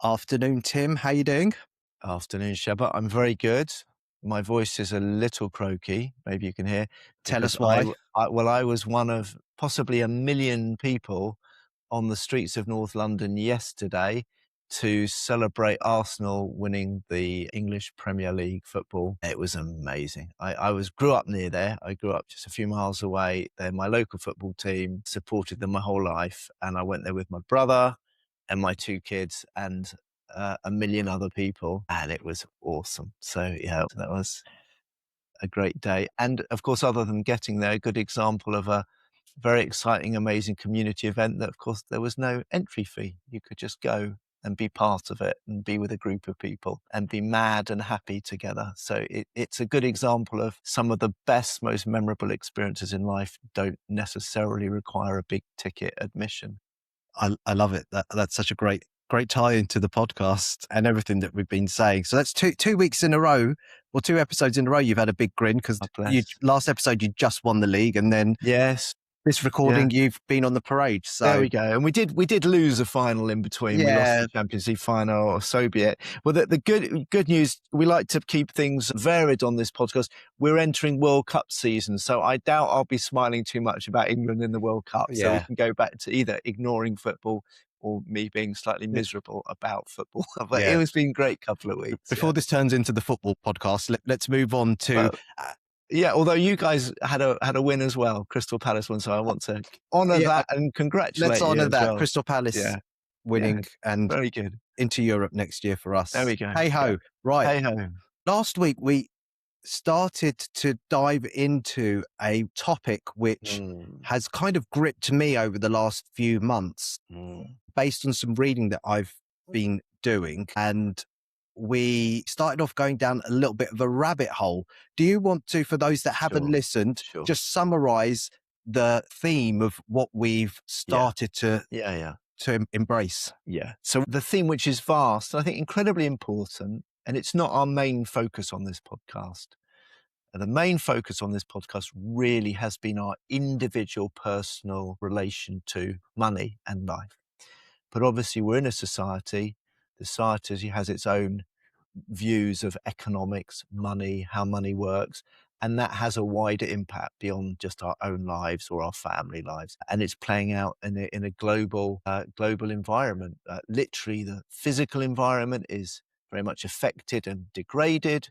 Afternoon, Tim. How you doing? Afternoon, Shabbat. I'm very good. My voice is a little croaky. Maybe you can hear Tell because us why. I was one of possibly 1 million people on the streets of North London yesterday to celebrate Arsenal winning the English Premier League football. It was amazing. I grew up near there. I grew up just a few miles away. They're my local football team, supported them my whole life. And I went there with my brother and my two kids and 1 million other people. And it was awesome. So yeah, that was a great day. And of course, other than getting there, a good example of a very exciting, amazing community event that, of course, there was no entry fee. You could just go and be part of it and be with a group of people and be mad and happy together. So it's a good example of some of the best, most memorable experiences in life don't necessarily require a big ticket admission. I love it. That's such a great tie into the podcast and everything that we've been saying. So that's two weeks in a row, or two episodes in a row. You've had a big grin because God bless. last episode you just won the league, and then Yes. this Yeah. recording you've been on the parade. So There we go. And we did lose a final in between. We lost yeah, the Champions League final, so be it. Well, the good news, we like to keep things varied on this podcast. We're entering World Cup season, so I doubt I'll be smiling too much about England in the World Cup. So we yeah. can go back to either ignoring football or me being slightly miserable about football. But Yeah. it has been a great couple of weeks. Before this turns into the football podcast, let's move on to. Well, yeah, although you guys had a win as well, Crystal Palace won, so I want to honour that and congratulate let's you honour as that. well. Crystal Palace winning and Very good. into Europe next year for us. There we go. Hey ho. Yeah. Right. Hey ho. Last week we started to dive into a topic which has kind of gripped me over the last few months based on some reading that I've been doing. And we started off going down a little bit of a rabbit hole. Do you want to, for those that haven't listened, just summarize the theme of what we've started to embrace? Yeah. So the theme, which is vast, I think incredibly important, and it's not our main focus on this podcast. The main focus on this podcast really has been our individual personal relation to money and life. But obviously we're in a society. The society has its own views of economics, money, how money works. And that has a wider impact beyond just our own lives or our family lives. And it's playing out in a global environment. Literally, the physical environment is very much affected and degraded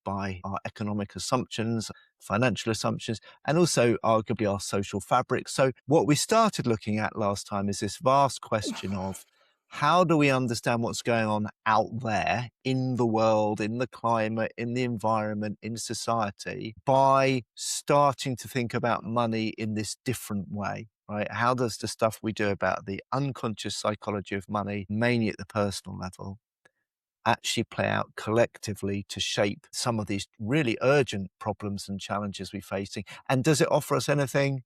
by our economic assumptions, financial assumptions, and also arguably our social fabric. So what we started looking at last time is this vast question of how do we understand what's going on out there in the world, in the climate, in the environment, in society, by starting to think about money in this different way, right? How does the stuff we do about the unconscious psychology of money, mainly at the personal level, actually play out collectively to shape some of these really urgent problems and challenges we're facing? And does it offer us anything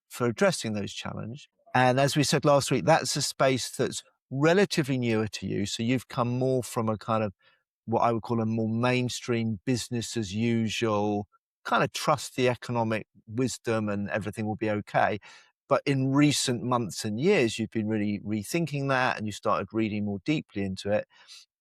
for addressing those challenges? And as we said last week, that's a space that's relatively newer to you. So you've come more from a kind of what I would call a more mainstream business as usual, kind of trust the economic wisdom and everything will be okay. But in recent months and years, you've been really rethinking that and you started reading more deeply into it.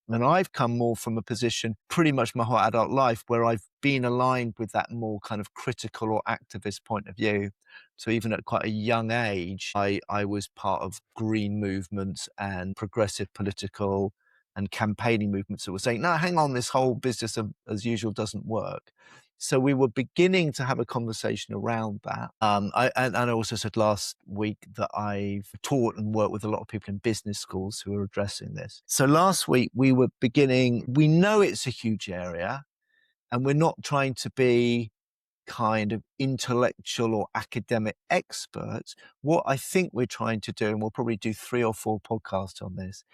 And I've come more from a position pretty much my whole adult life where I've been aligned with that more kind of critical or activist point of view. So even at quite a young age, I was part of green movements and progressive political and campaigning movements that were saying, no, hang on, this whole business of, as usual doesn't work. So we were beginning to have a conversation around that. And I also said last week that I've taught and worked with a lot of people in business schools who are addressing this. So last week we were beginning, we know it's a huge area and we're not trying to be kind of intellectual or academic experts. What I think we're trying to do, and we'll probably do 3 or 4 podcasts on this,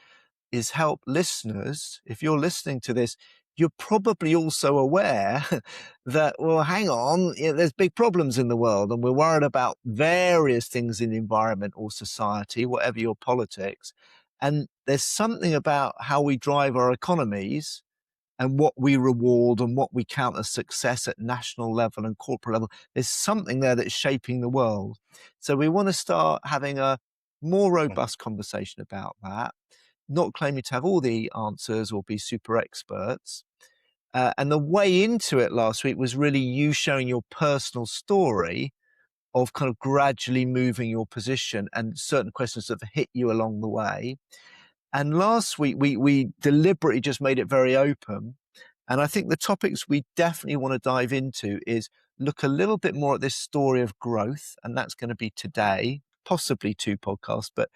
is help listeners. If you're listening to this, you're probably also aware that, well, hang on, there's big problems in the world and we're worried about various things in the environment or society, whatever your politics. And there's something about how we drive our economies and what we reward and what we count as success at national level and corporate level. There's something there that's shaping the world. So we want to start having a more robust conversation about that. not claiming to have all the answers or be super experts. And the way into it last week was really you showing your personal story of kind of gradually moving your position and certain questions that have hit you along the way. And last week, we deliberately just made it very open. And I think the topics we definitely want to dive into is look a little bit more at this story of growth. And that's going to be today, possibly 2 podcasts. But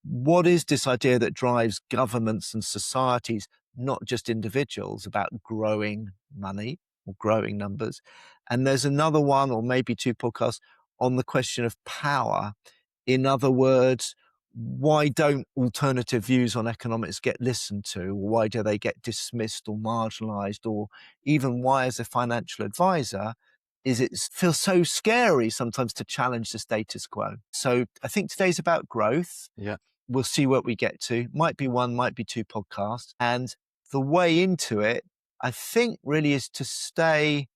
what is this idea that drives governments and societies, not just individuals, about growing money or growing numbers? And there's another one or maybe 2 podcasts on the question of power. In other words, why don't alternative views on economics get listened to? Why do they get dismissed or marginalized? Or even why, as a financial advisor, is it feels so scary sometimes to challenge the status quo? So I think today's about growth. Yeah. We'll see what we get to. Might be 1, might be 2 podcasts. And the way into it, I think, really is to stay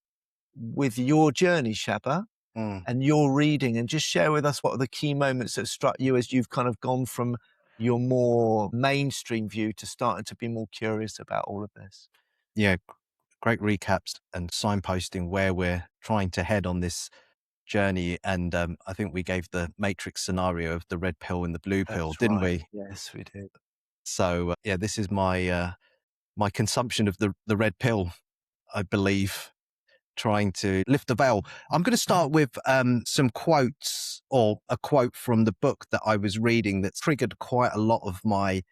with your journey, Shabba, and your reading, and just share with us what are the key moments that struck you as you've kind of gone from your more mainstream view to starting to be more curious about all of this. Yeah, great recaps and signposting where we're trying to head on this journey. And I think we gave the Matrix scenario of the red pill and the blue pill, That's didn't right. we? Yes, we did. So yeah, this is my my consumption of the red pill, I believe, trying to lift the veil. I'm going to start with some quotes, or a quote from the book that I was reading that triggered quite a lot of my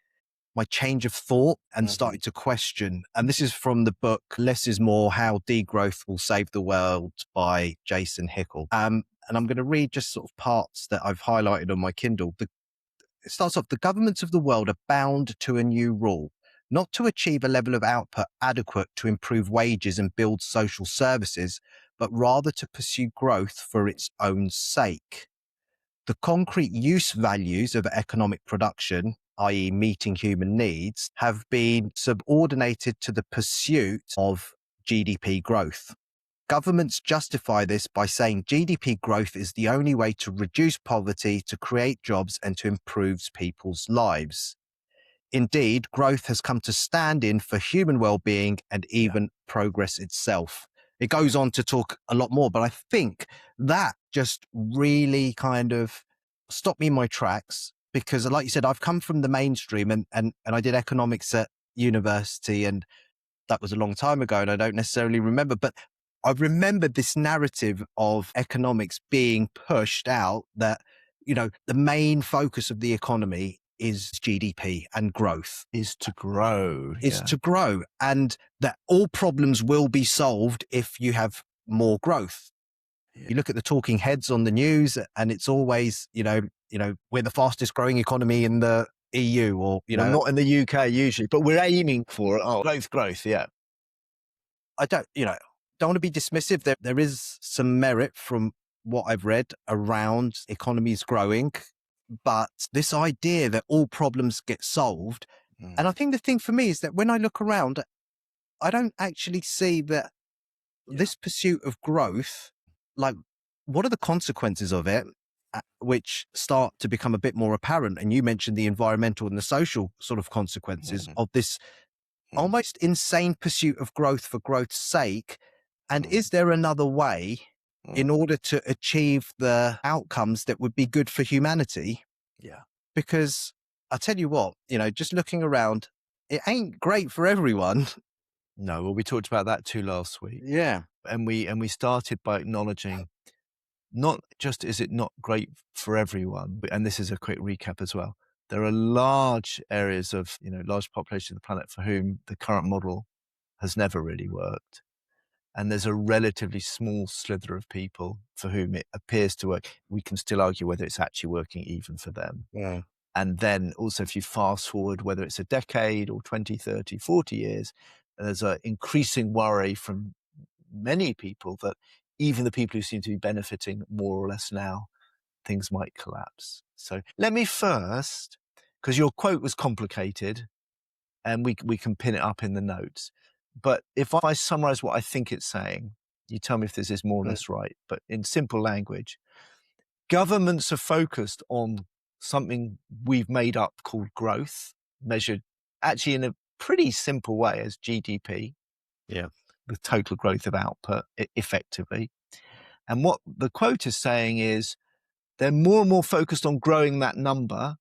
change of thought and started to question. And this is from the book Less is More: How Degrowth Will Save the World by Jason Hickel. And I'm going to read just sort of parts that I've highlighted on my Kindle. It starts off: the governments of the world are bound to a new rule, not to achieve a level of output adequate to improve wages and build social services, but rather to pursue growth for its own sake. The concrete use values of economic production, i.e. meeting human needs, have been subordinated to the pursuit of GDP growth. Governments justify this by saying GDP growth is the only way to reduce poverty, to create jobs, and to improve people's lives. Indeed, growth has come to stand in for human well-being and even progress itself. It goes on to talk a lot more, but I think that just really kind of stopped me in my tracks, because like you said, I've come from the mainstream and I did economics at university, and that was a long time ago and I don't necessarily remember, but I remember this narrative of economics being pushed out that, you know, the main focus of the economy is GDP and growth. Is to grow. Is to grow, and that all problems will be solved if you have more growth. You look at the talking heads on the news and it's always, you know, we're the fastest growing economy in the EU, or, you know, not in the UK usually, but we're aiming for it. Oh, growth. Yeah. I don't want to be dismissive. There is some merit from what I've read around economies growing, but this idea that all problems get solved. And I think the thing for me is that when I look around, I don't actually see that this pursuit of growth, like, what are the consequences of it, which start to become a bit more apparent. And you mentioned the environmental and the social sort of consequences of this almost insane pursuit of growth for growth's sake. And is there another way in order to achieve the outcomes that would be good for humanity? Yeah. Because I tell you what, just looking around, it ain't great for everyone. No, well, we talked about that too last week. Yeah. And we started by acknowledging, not just is it not great for everyone, and this is a quick recap as well. There are large areas of, large population of the planet for whom the current model has never really worked. And there's a relatively small slither of people for whom it appears to work. We can still argue whether it's actually working even for them. Yeah. And then also, if you fast forward, whether it's a decade or 20, 30, 40 years, there's an increasing worry from many people that even the people who seem to be benefiting more or less now, things might collapse. So let me first, because your quote was complicated and we can pin it up in the notes. But if I summarize what I think it's saying, you tell me if this is more or less right, but in simple language, governments are focused on something we've made up called growth, measured actually in a pretty simple way as GDP, Yeah. the total growth of output, effectively. And what the quote is saying is they're more and more focused on growing that number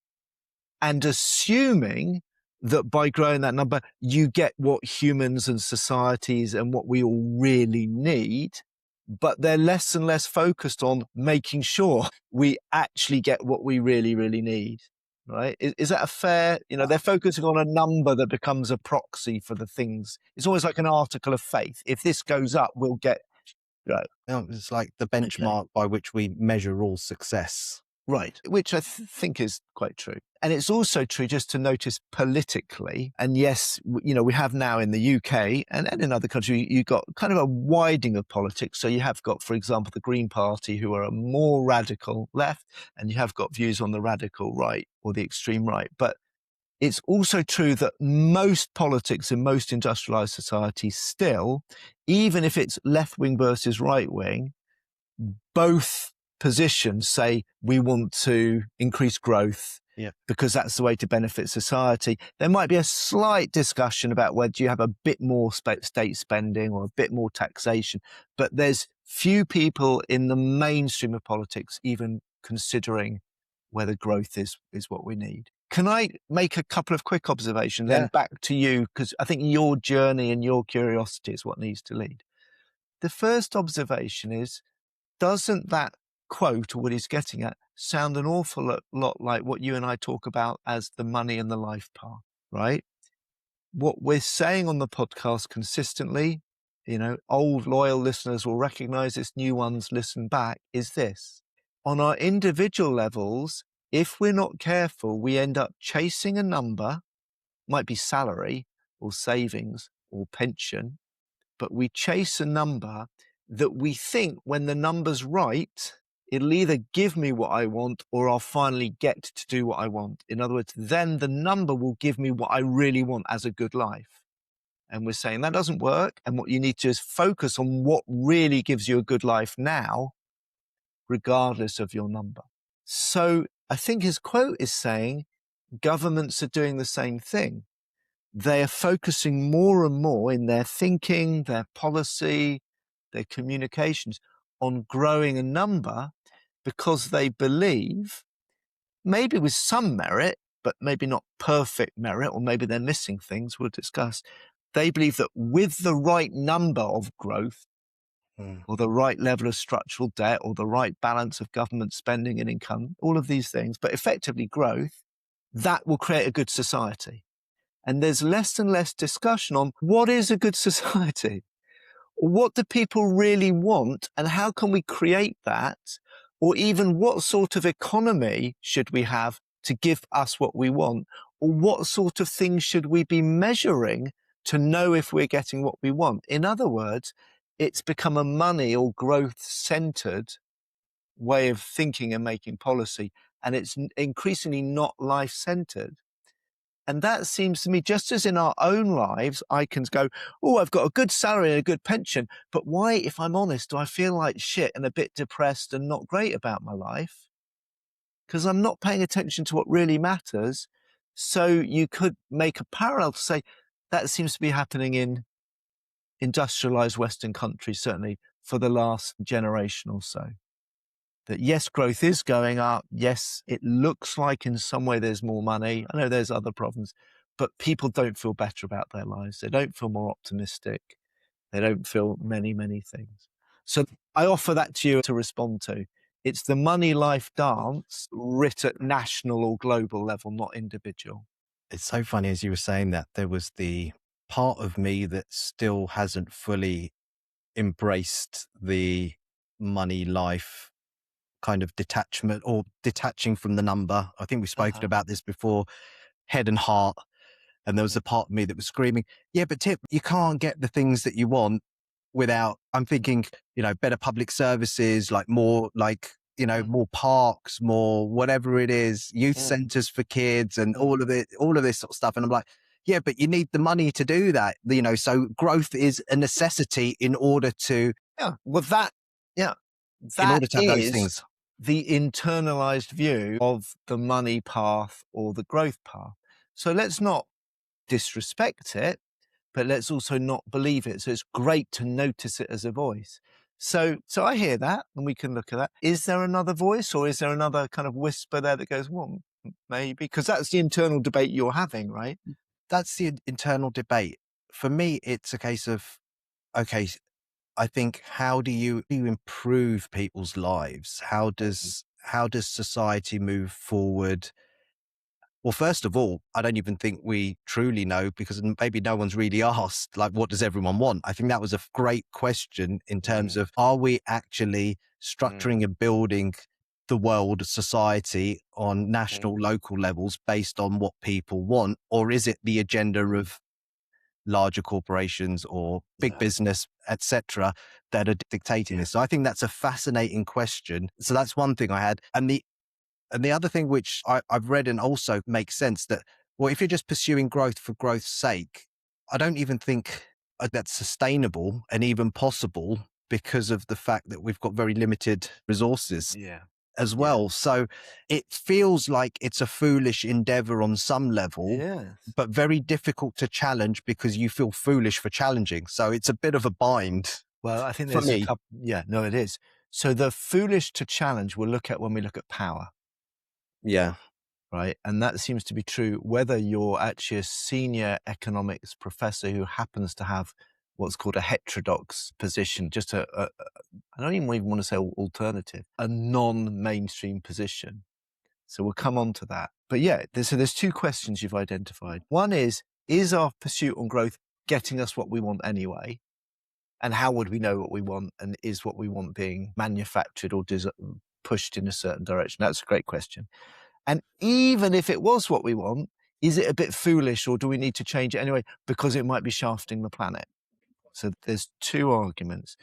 and assuming that by growing that number, you get what humans and societies and what we all really need. But they're less and less focused on making sure we actually get what we really, really need. Right? Is that a fair, they're focusing on a number that becomes a proxy for the things. It's always like an article of faith. If this goes up, we'll get, right. It's like the benchmark by which we measure all success. Right, which I think is quite true. And it's also true just to notice politically, and yes, we have now in the UK and in other countries, you've got kind of a widening of politics. So you have got, for example, the Green Party, who are a more radical left, and you have got views on the radical right or the extreme right. But it's also true that most politics in most industrialized societies still, even if it's left wing versus right wing, both positions say we want to increase growth because that's the way to benefit society. There might be a slight discussion about whether you have a bit more state spending or a bit more taxation, but there's few people in the mainstream of politics even considering whether growth is what we need. Can I make a couple of quick observations then back to you? Because I think your journey and your curiosity is what needs to lead. The first observation is, doesn't that quote, or what he's getting at, sound an awful lot like what you and I talk about as the money and the life path, right? What we're saying on the podcast consistently, old loyal listeners will recognize this, new ones listen back, is this. On our individual levels, if we're not careful, we end up chasing a number, might be salary or savings or pension, but we chase a number that we think when the number's right, it'll either give me what I want or I'll finally get to do what I want. In other words, then the number will give me what I really want as a good life. And we're saying that doesn't work. And what you need to do is focus on what really gives you a good life now, regardless of your number. So I think his quote is saying governments are doing the same thing. They are focusing more and more in their thinking, their policy, their communications on growing a number because they believe, maybe with some merit, but maybe not perfect merit, or maybe they're missing things we'll discuss. They believe that with the right number of growth, or the right level of structural debt, or the right balance of government spending and income, all of these things, but effectively growth, that will create a good society. And there's less and less discussion on what is a good society? What do people really want? And how can we create that? Or even what sort of economy should we have to give us what we want? Or what sort of things should we be measuring to know if we're getting what we want? In other words, it's become a money or growth centered way of thinking and making policy. And it's increasingly not life centered. And that seems to me, just as in our own lives, I can go, oh, I've got a good salary and a good pension. But why, if I'm honest, do I feel like shit and a bit depressed and not great about my life? Because I'm not paying attention to what really matters. So you could make a parallel to say that seems to be happening in industrialized Western countries, certainly for the last generation or so. That yes, growth is going up. Yes, it looks like in some way there's more money. I know there's other problems, but people don't feel better about their lives. They don't feel more optimistic. They don't feel many, many things. So I offer that to you to respond to. It's the money life dance writ at national or global level, not individual. It's so funny as you were saying that, there was the part of me that still hasn't fully embraced the money life kind of detachment, or detaching from the number. I think we've spoken about this before, head and heart. And there was a part of me that was screaming, yeah, but Tim, you can't get the things that you want without, I'm thinking, better public services, like more, like, more parks, more whatever it is, youth centers for kids and all of this sort of stuff. And I'm like, yeah, but you need the money to do that, so growth is a necessity in order to. Yeah. Well, that in order to have those things. The internalized view of the money path or the growth path. So let's not disrespect it, but let's also not believe it. So it's great to notice it as a voice. So I hear that, and we can look at that. Is there another voice, or is there another kind of whisper there that goes, well, maybe? Because that's the internal debate you're having, right? That's the internal debate. For me, it's a case of, okay, I think, how do you improve people's lives? How does society move forward? Well, first of all, I don't even think we truly know, because maybe no one's really asked, like, what does everyone want? I think that was a great question in terms of, are we actually structuring and building the world society on national, local levels based on what people want? Or is it the agenda of larger corporations or big business, etc., that are dictating this? So I think that's a fascinating question. So that's one thing I had. And the other thing, which I've read and also makes sense, that, well, if you're just pursuing growth for growth's sake, I don't even think that's sustainable and even possible, because of the fact that we've got very limited resources as well. So it feels like it's a foolish endeavor on some level, but very difficult to challenge because you feel foolish for challenging. So it's a bit of a bind. Well, I think there's a couple. Yeah, no, it is. So the foolish to challenge we'll look at when we look at power. Yeah. Right. And that seems to be true whether you're actually a senior economics professor who happens to have what's called a heterodox position, just I don't even want to say alternative, a non-mainstream position. So we'll come on to that. But yeah, there's two questions you've identified. One is our pursuit on growth getting us what we want anyway? And how would we know what we want? And is what we want being manufactured or pushed in a certain direction? That's a great question. And even if it was what we want, is it a bit foolish, or do we need to change it anyway because it might be shafting the planet? So there's two arguments.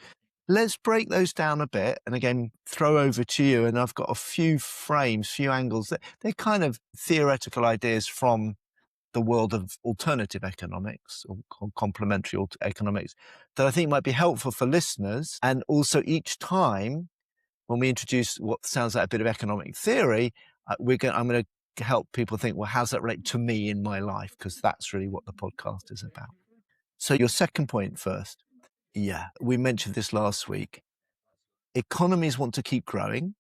Let's break those down a bit, and again, throw over to you. And I've got a few frames, few angles. They're kind of theoretical ideas from the world of alternative economics or complementary economics that I think might be helpful for listeners. And also each time when we introduce what sounds like a bit of economic theory, I'm going to help people think, well, how's that relate to me in my life? Because that's really what the podcast is about. So your second point first. Yeah, we mentioned this last week. Economies want to keep growing.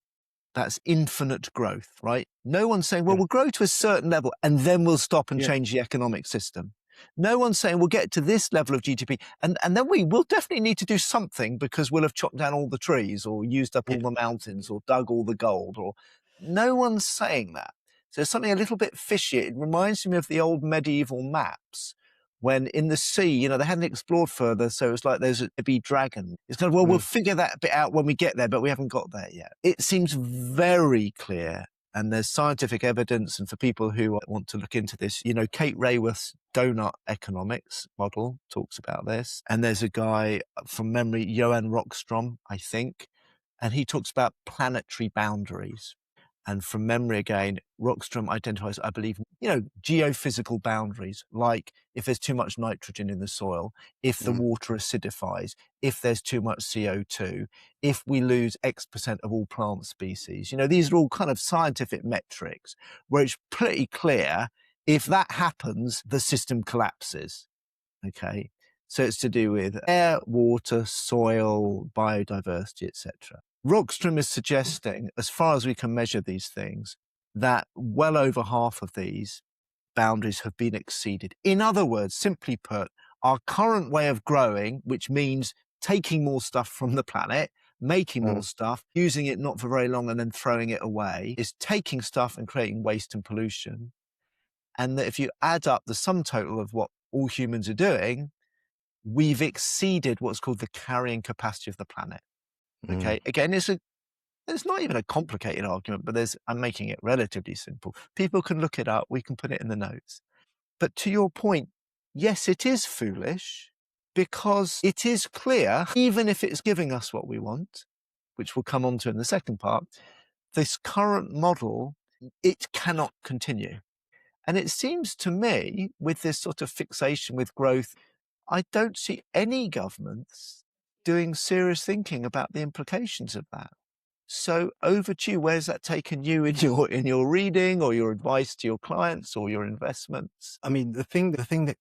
That's infinite growth, right? No one's saying, well, we'll grow to a certain level and then we'll stop and change the economic system. No one's saying we'll get to this level of GDP and then we will definitely need to do something because we'll have chopped down all the trees or used up all the mountains or dug all the gold. Or no one's saying that. So there's something a little bit fishy. It reminds me of the old medieval maps when in the sea, they hadn't explored further. So it's like there's a bee dragon. It's kind of, well, we'll figure that bit out when we get there, but we haven't got there yet. It seems very clear. And there's scientific evidence. And for people who want to look into this, Kate Raworth's donut economics model talks about this. And there's a guy from memory, Johan Rockström, I think, and he talks about planetary boundaries. And from memory again, Rockström identifies, I believe, geophysical boundaries, like if there's too much nitrogen in the soil, if the water acidifies, if there's too much CO2, if we lose X% of all plant species. These are all kind of scientific metrics where it's pretty clear if that happens, the system collapses. Okay. So it's to do with air, water, soil, biodiversity, etc. Rockström is suggesting, as far as we can measure these things, that well over half of these boundaries have been exceeded. In other words, simply put, our current way of growing, which means taking more stuff from the planet, making more stuff, using it not for very long and then throwing it away, is taking stuff and creating waste and pollution. And that if you add up the sum total of what all humans are doing, we've exceeded what's called the carrying capacity of the planet. Okay. Again, it's not even a complicated argument, but I'm making it relatively simple. People can look it up. We can put it in the notes. But to your point, yes, it is foolish because it is clear, even if it's giving us what we want, which we'll come on to in the second part, this current model, it cannot continue. And it seems to me, with this sort of fixation with growth, I don't see any governments doing serious thinking about the implications of that. So over to you. Where's that taken you in your reading or your advice to your clients or your investments? I mean, the thing that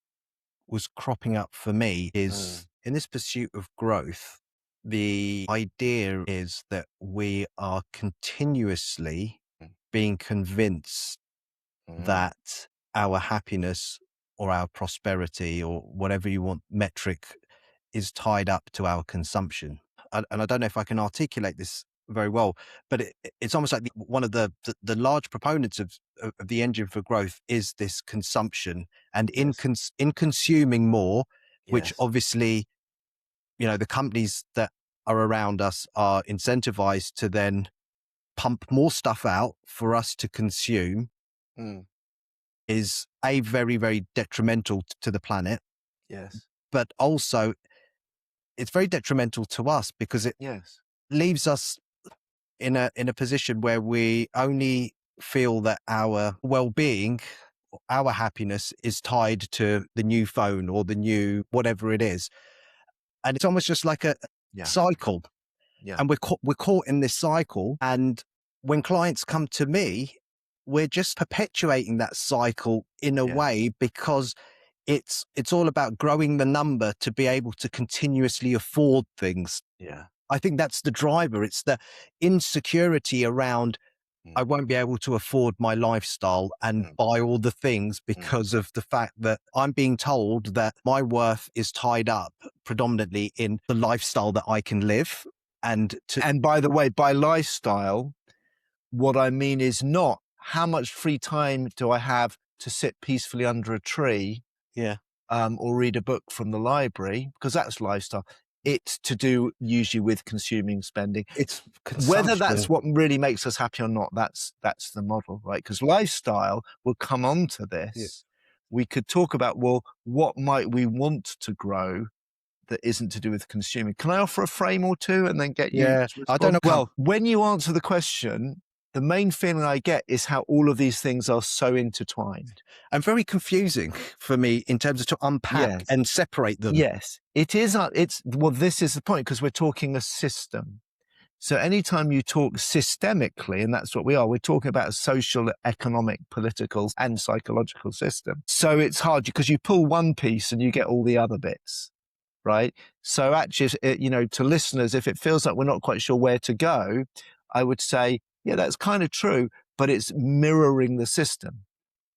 was cropping up for me is in this pursuit of growth, the idea is that we are continuously being convinced that our happiness or our prosperity or whatever you want metric is tied up to our consumption. And I don't know if I can articulate this very well, but it's almost like one of the large proponents of the engine for growth is this consumption, and in consuming more, which obviously, the companies that are around us are incentivized to then pump more stuff out for us to consume, is very, very detrimental to the planet. Yes. But also it's very detrimental to us because it leaves us in a position where we only feel that our well-being, our happiness is tied to the new phone or the new whatever it is. And it's almost just like a cycle. Yeah. And we're caught in this cycle. And when clients come to me, we're just perpetuating that cycle in a way, because it's all about growing the number to be able to continuously afford things. Yeah. I think that's the driver. It's the insecurity around, I won't be able to afford my lifestyle and buy all the things because of the fact that I'm being told that my worth is tied up predominantly in the lifestyle that I can live. And by the way, by lifestyle, what I mean is not how much free time do I have to sit peacefully under a tree, or read a book from the library, because that's lifestyle. It's to do usually with consuming, spending. It's whether that's what really makes us happy or not. That's the model, right? Because lifestyle, will come on to this. Yeah. We could talk about, well, what might we want to grow that isn't to do with consuming? Can I offer a frame or two and then get you to respond? I don't know. Well, when you answer the question, the main feeling I get is how all of these things are so intertwined. And very confusing for me in terms of to unpack and separate them. Yes, it is. Well, this is the point, because we're talking a system. So anytime you talk systemically, and that's what we are, we're talking about a social, economic, political, and psychological system. So it's hard because you pull one piece and you get all the other bits, right? So actually, to listeners, if it feels like we're not quite sure where to go, I would say, yeah, that's kind of true, but it's mirroring the system.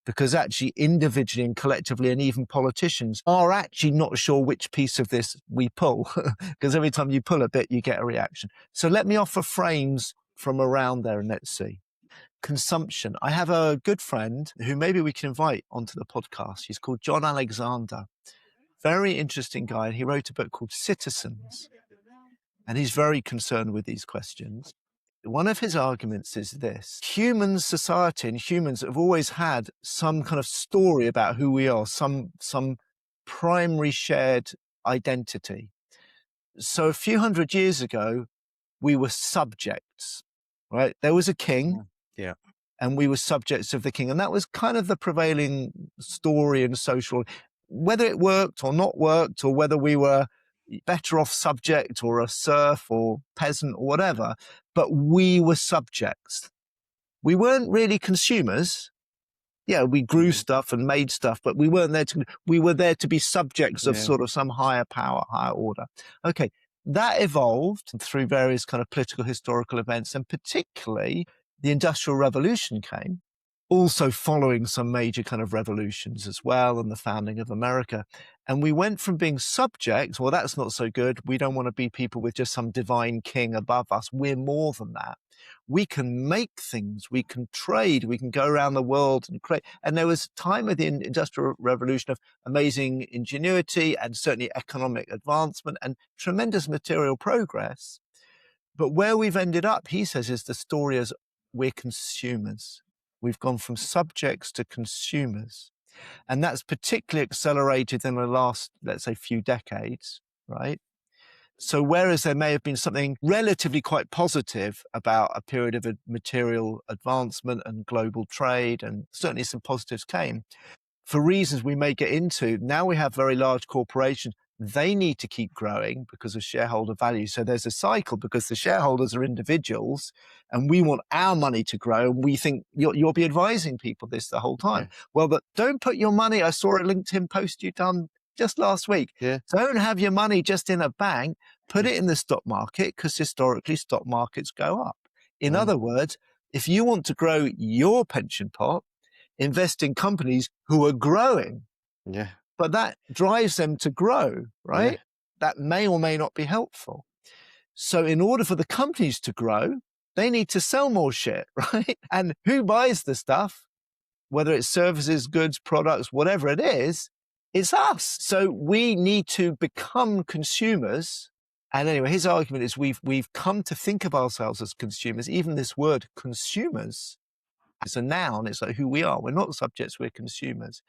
Because actually, individually and collectively, and even politicians are actually not sure which piece of this we pull, because every time you pull a bit, you get a reaction. So let me offer frames from around there and let's see. Consumption. I have a good friend who maybe we can invite onto the podcast. He's called John Alexander. Very interesting guy. He wrote a book called Citizens, and he's very concerned with these questions. One of his arguments is this: human society and humans have always had some kind of story about who we are, some primary shared identity. So a few hundred years ago, we were subjects, right? There was a king, and we were subjects of the king. And that was kind of the prevailing story and social, whether it worked or not worked, or whether we were better off subject or a serf or peasant or whatever, but we were subjects. We weren't really consumers. Yeah, we grew stuff and made stuff, but we weren't there we were there to be subjects of sort of some higher power, higher order. Okay, that evolved through various kind of political, historical events, and particularly the Industrial Revolution came, also following some major kind of revolutions as well, and the founding of America. And we went from being subjects, well, that's not so good. We don't want to be people with just some divine king above us. We're more than that. We can make things, we can trade, we can go around the world and create. And there was a time of the Industrial Revolution of amazing ingenuity and certainly economic advancement and tremendous material progress. But where we've ended up, he says, is the story as we're consumers. We've gone from subjects to consumers. And that's particularly accelerated in the last, let's say, few decades, right? So whereas there may have been something relatively quite positive about a period of material advancement and global trade, and certainly some positives came, for reasons we may get into, now we have very large corporations they need to keep growing because of shareholder value. So there's a cycle because the shareholders are individuals and we want our money to grow. And we think you'll be advising people this the whole time. Yeah. Well, but don't put your money. I saw a LinkedIn post you done just last week. Yeah. Don't have your money just in a bank. Put it in the stock market because historically stock markets go up. In other words, if you want to grow your pension pot, invest in companies who are growing. Yeah. But that drives them to grow, right? Yeah. That may or may not be helpful. So in order for the companies to grow, they need to sell more shit, right? And who buys the stuff, whether it's services, goods, products, whatever it is, it's us. So we need to become consumers. And anyway, his argument is we've come to think of ourselves as consumers. Even this word consumers is a noun. It's like who we are. We're not subjects, we're consumers.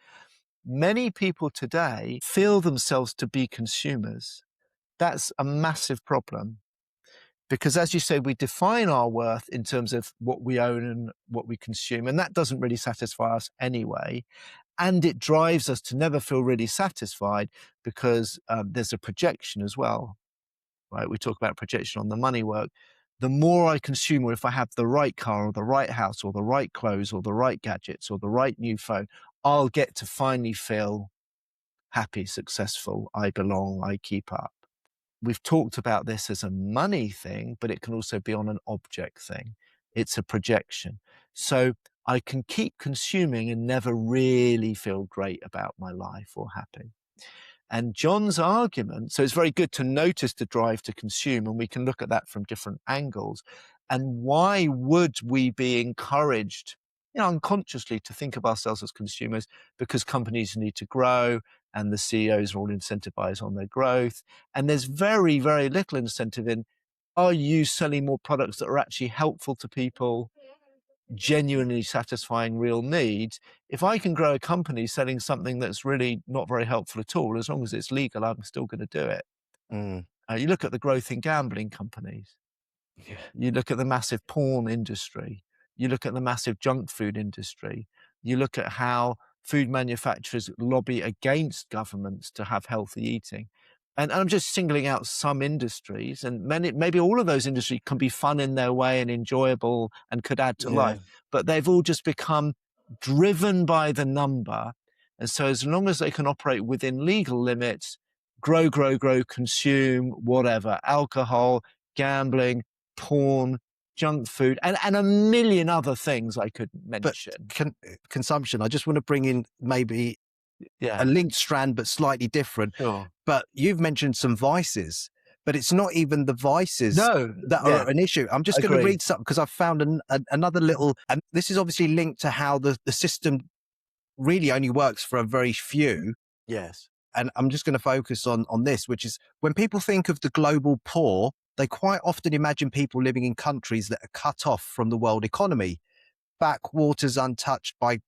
Many people today feel themselves to be consumers. That's a massive problem because, as you say, we define our worth in terms of what we own and what we consume, and that doesn't really satisfy us anyway. And it drives us to never feel really satisfied because there's a projection as well, right? We talk about projection on the money work. The more I consume, or if I have the right car or the right house or the right clothes or the right gadgets or the right new phone, I'll get to finally feel happy, successful, I belong, I keep up. We've talked about this as a money thing, but it can also be on an object thing. It's a projection. So I can keep consuming and never really feel great about my life or happy. And John's argument, so it's very good to notice the drive to consume, and we can look at that from different angles. And why would we be encouraged, unconsciously to think of ourselves as consumers? Because companies need to grow and the CEOs are all incentivized on their growth. And there's very, very little incentive in, are you selling more products that are actually helpful to people, genuinely satisfying real needs? If I can grow a company selling something that's really not very helpful at all, as long as it's legal, I'm still going to do it. You look at the growth in gambling companies. Yeah. You look at the massive porn industry. You look at the massive junk food industry. You look at how food manufacturers lobby against governments to have healthy eating. And I'm just singling out some industries, and maybe all of those industries can be fun in their way and enjoyable and could add to life, but they've all just become driven by the number. And so as long as they can operate within legal limits, grow, consume, whatever, alcohol, gambling, porn, junk food, and a million other things I could mention. But consumption, I just want to bring in maybe a linked strand, but slightly different. Sure. But you've mentioned some vices, but it's not even the vices that are an issue. I'm just going to read something because I've found another little, and this is obviously linked to how the system really only works for a very few. Yes. And I'm just going to focus on this, which is when people think of the global poor, they quite often imagine people living in countries that are cut off from the world economy, backwaters untouched by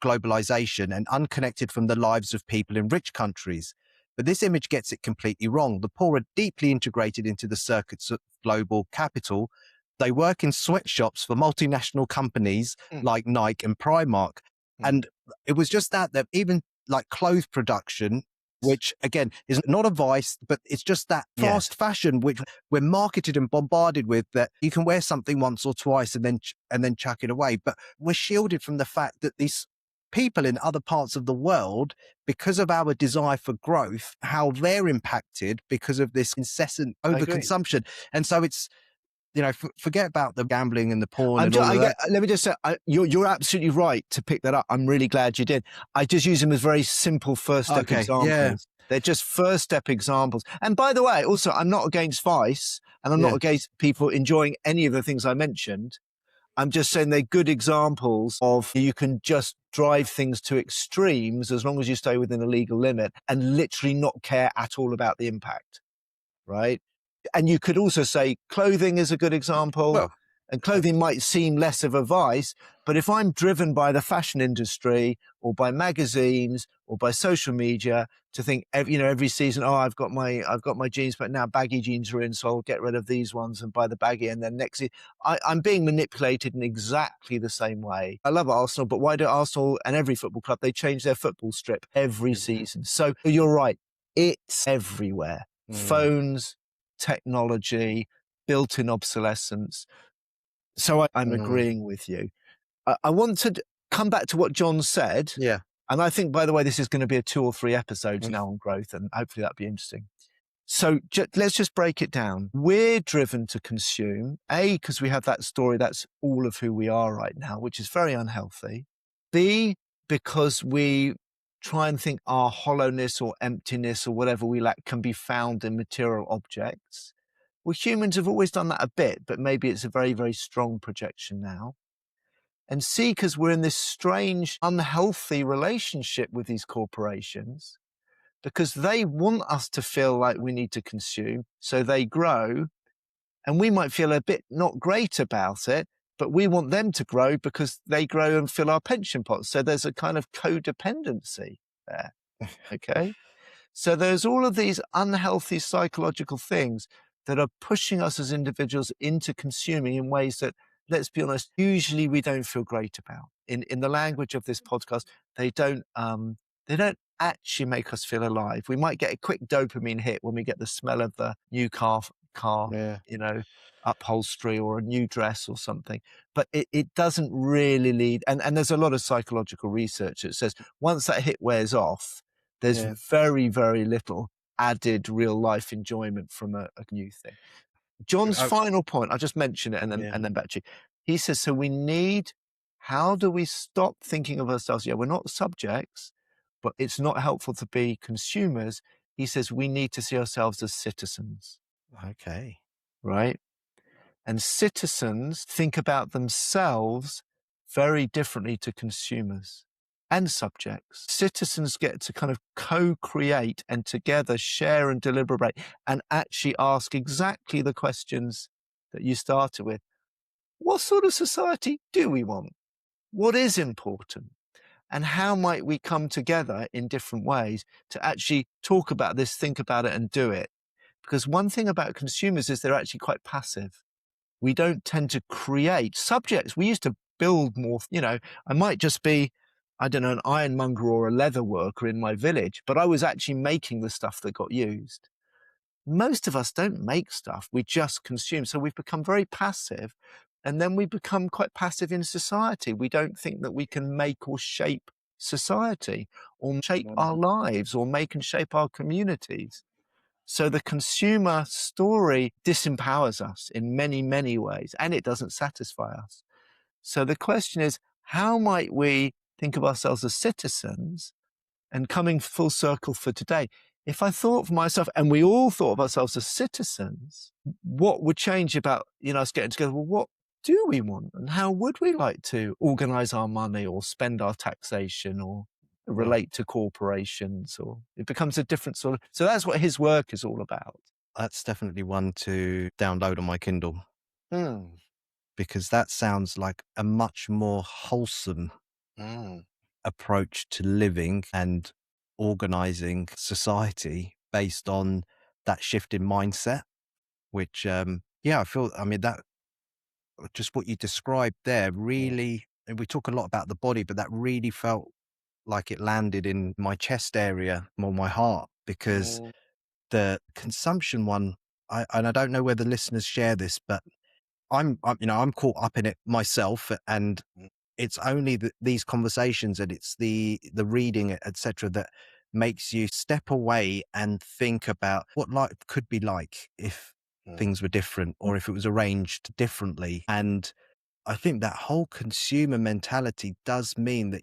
globalization and unconnected from the lives of people in rich countries. But this image gets it completely wrong. The poor are deeply integrated into the circuits of global capital. They work in sweatshops for multinational companies like Nike and Primark. And it was just that even like clothes production, which again is not a vice, but it's just that fast fashion, which we're marketed and bombarded with, that you can wear something once or twice and then chuck it away. But we're shielded from the fact that these people in other parts of the world, because of our desire for growth, how they're impacted because of this incessant overconsumption. And so it's, forget about the gambling and the porn and all of that. Let me just say, you're absolutely right to pick that up. I'm really glad you did. I just use them as very simple first step examples. Yeah. They're just first step examples. And by the way, also, I'm not against vice and I'm not against people enjoying any of the things I mentioned. I'm just saying they're good examples of you can just drive things to extremes as long as you stay within a legal limit and literally not care at all about the impact, right? And you could also say clothing is a good example. Well, and clothing might seem less of a vice, but if I'm driven by the fashion industry or by magazines or by social media to think, every season, I've got my jeans, but now baggy jeans are in, so I'll get rid of these ones and buy the baggy. And then next season, I'm being manipulated in exactly the same way. I love Arsenal, but why do Arsenal and every football club, they change their football strip every season? So you're right. It's everywhere. Phones, technology, built-in obsolescence. So I'm agreeing with you. I want to come back to what John said. Yeah. And I think, by the way, this is going to be a 2 or 3 episodes now on growth, and hopefully that'll be interesting. So let's just break it down. We're driven to consume, A, because we have that story, that's all of who we are right now, which is very unhealthy. B, because we try and think our hollowness or emptiness or whatever we lack can be found in material objects. Well, humans have always done that a bit, but maybe it's a very, very strong projection now. And C, because we're in this strange, unhealthy relationship with these corporations, because they want us to feel like we need to consume, so they grow, and we might feel a bit not great about it, but we want them to grow because they grow and fill our pension pots. So there's a kind of codependency there, okay? So there's all of these unhealthy psychological things that are pushing us as individuals into consuming in ways that, let's be honest, usually we don't feel great about. In the language of this podcast, they don't actually make us feel alive. We might get a quick dopamine hit when we get the smell of the new car, Yeah. upholstery or a new dress or something. But it doesn't really lead. And there's a lot of psychological research that says once that hit wears off, there's very, very little added real life enjoyment from a new thing. John's final point, I'll just mention it and then back to you. He says, so how do we stop thinking of ourselves? Yeah, we're not subjects, but it's not helpful to be consumers. He says we need to see ourselves as citizens. Okay. Right? And citizens think about themselves very differently to consumers and subjects. Citizens get to kind of co-create and together share and deliberate and actually ask exactly the questions that you started with. What sort of society do we want? What is important? And how might we come together in different ways to actually talk about this, think about it, and do it? Because one thing about consumers is they're actually quite passive. We don't tend to create subjects. We used to build more, I might just be, I don't know, an ironmonger or a leather worker in my village, but I was actually making the stuff that got used. Most of us don't make stuff. We just consume. So we've become very passive. And then we become quite passive in society. We don't think that we can make or shape society or shape our lives or make and shape our communities. So the consumer story disempowers us in many, many ways, and it doesn't satisfy us. So the question is, how might we think of ourselves as citizens? And coming full circle for today, if I thought of myself and we all thought of ourselves as citizens, what would change about us getting together? Well, what do we want, and how would we like to organize our money or spend our taxation or relate to corporations? Or it becomes a different sort of. So that's what his work is all about. That's definitely one to download on my Kindle, because that sounds like a much more wholesome approach to living and organizing society based on that shift in mindset, which, I feel, that just what you described there really, and we talk a lot about the body, but that really felt like it landed in my chest area, more my heart, because the consumption one, and I don't know whether listeners share this, but I'm caught up in it myself, and it's only these conversations and it's the reading, etc., that makes you step away and think about what life could be like if things were different or if it was arranged differently. And I think that whole consumer mentality does mean that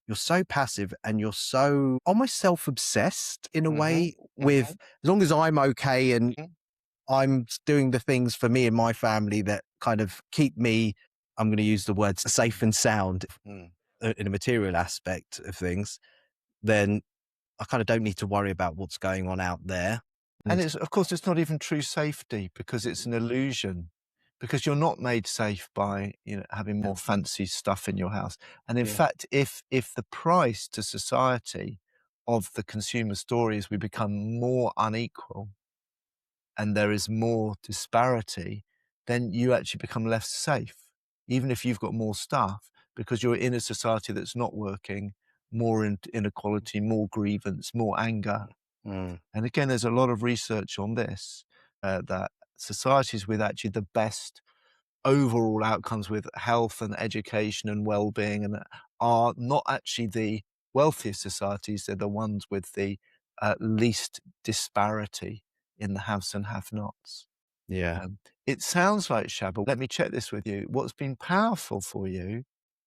you're so passive and you're so almost self-obsessed in a way with, as long as I'm okay and I'm doing the things for me and my family that kind of keep me, I'm going to use the words safe and sound in a material aspect of things, then I kind of don't need to worry about what's going on out there. And of course, it's not even true safety because it's an illusion, because you're not made safe by having more fancy stuff in your house. And in fact, if the price to society of the consumer story is we become more unequal and there is more disparity, then you actually become less safe, even if you've got more stuff, because you're in a society that's not working, more inequality, more grievance, more anger. And again, there's a lot of research on this, that societies with actually the best overall outcomes with health and education and well-being and are not actually the wealthiest societies. They're the ones with the least disparity in the haves and have-nots. Yeah. It sounds like, Shabba, let me check this with you. What's been powerful for you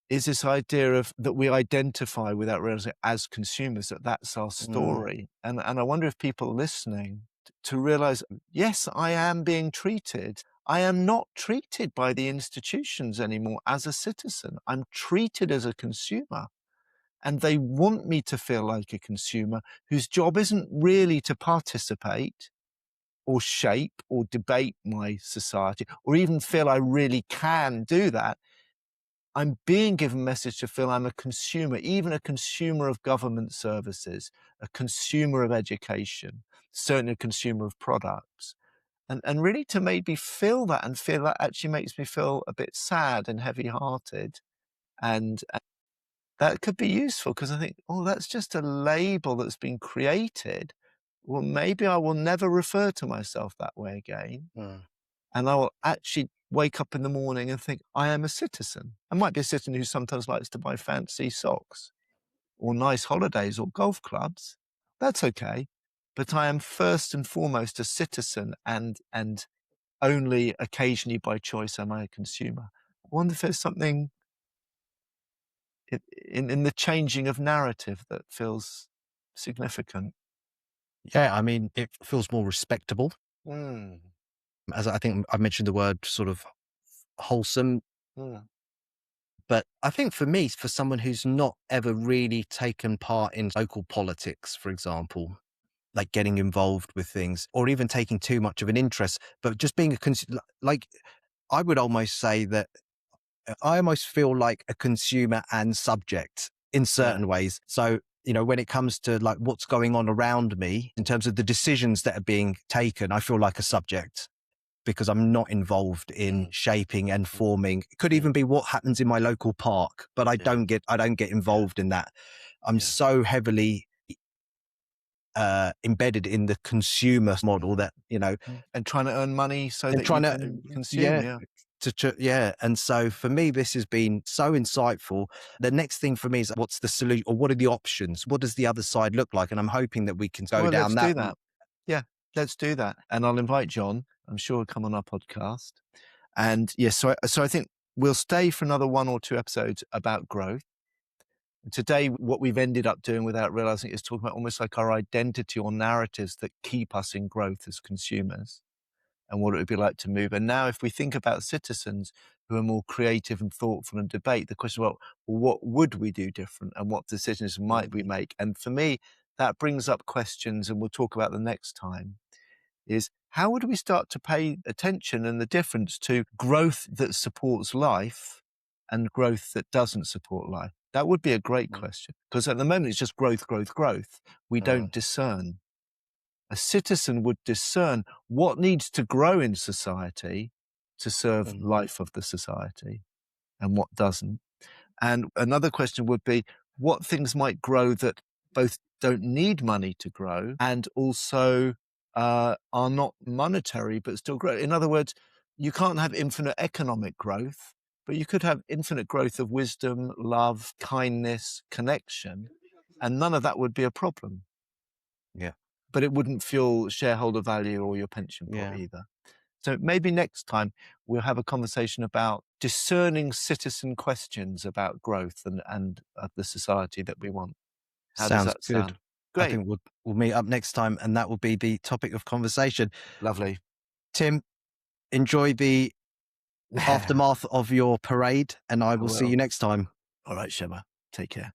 is this idea of that we identify without realizing as consumers, that that's our story. And I wonder if people listening to realize, yes, I am being treated. I am not treated by the institutions anymore as a citizen. I'm treated as a consumer. And they want me to feel like a consumer whose job isn't really to participate or shape or debate my society or even feel I really can do that. I'm being given a message to feel I'm a consumer, even a consumer of government services, a consumer of education, certainly a consumer of products. And really to maybe feel that and feel that actually makes me feel a bit sad and heavy-hearted. And that could be useful because I think, oh, that's just a label that's been created. Well, maybe I will never refer to myself that way again. And I will actually wake up in the morning and think, I am a citizen. I might be a citizen who sometimes likes to buy fancy socks or nice holidays or golf clubs. That's okay. But I am first and foremost a citizen and only occasionally by choice am I a consumer. I wonder if there's something in the changing of narrative that feels significant. Yeah. I mean, it feels more respectable. Mm. As I think I mentioned the word sort of wholesome. Mm. But I think for me, for someone who's not ever really taken part in local politics, for example, like getting involved with things or even taking too much of an interest, but just being like, I would almost say that I almost feel like a consumer and subject in certain ways. So, when it comes to like what's going on around me in terms of the decisions that are being taken, I feel like a subject because I'm not involved in shaping and forming. It could even be what happens in my local park, but I don't get involved in that. I'm so heavily embedded in the consumer model that, And trying to earn money so that trying you to, can consume. And so for me, this has been so insightful. The next thing for me is what's the solution or what are the options? What does the other side look like? And I'm hoping that we can go Well, down let's that. do that. Yeah, let's do that. And I'll invite John. I'm sure he'll come on our podcast. And yes, so I think we'll stay for another 1 or 2 episodes about growth. Today, what we've ended up doing without realizing it is talking about almost like our identity or narratives that keep us in growth as consumers and what it would be like to move. And now if we think about citizens who are more creative and thoughtful and debate, the question, well, what would we do different and what decisions might we make? And for me, that brings up questions, and we'll talk about the next time, is how would we start to pay attention and the difference to growth that supports life and growth that doesn't support life? That would be a great question, because at the moment it's just growth, growth, growth. We don't discern. A citizen would discern what needs to grow in society to serve life of the society and what doesn't. And another question would be what things might grow that both don't need money to grow and also are not monetary but still grow. In other words, you can't have infinite economic growth, but you could have infinite growth of wisdom, love, kindness, connection, and none of that would be a problem. Yeah. But it wouldn't fuel shareholder value or your pension pot either. So maybe next time we'll have a conversation about discerning citizen questions about growth and the society that we want. How does that Good. sound? Great. I think we'll meet up next time and that will be the topic of conversation. Lovely. Tim, enjoy the aftermath of your parade and I will see you next time. All right, Shabba. Take care.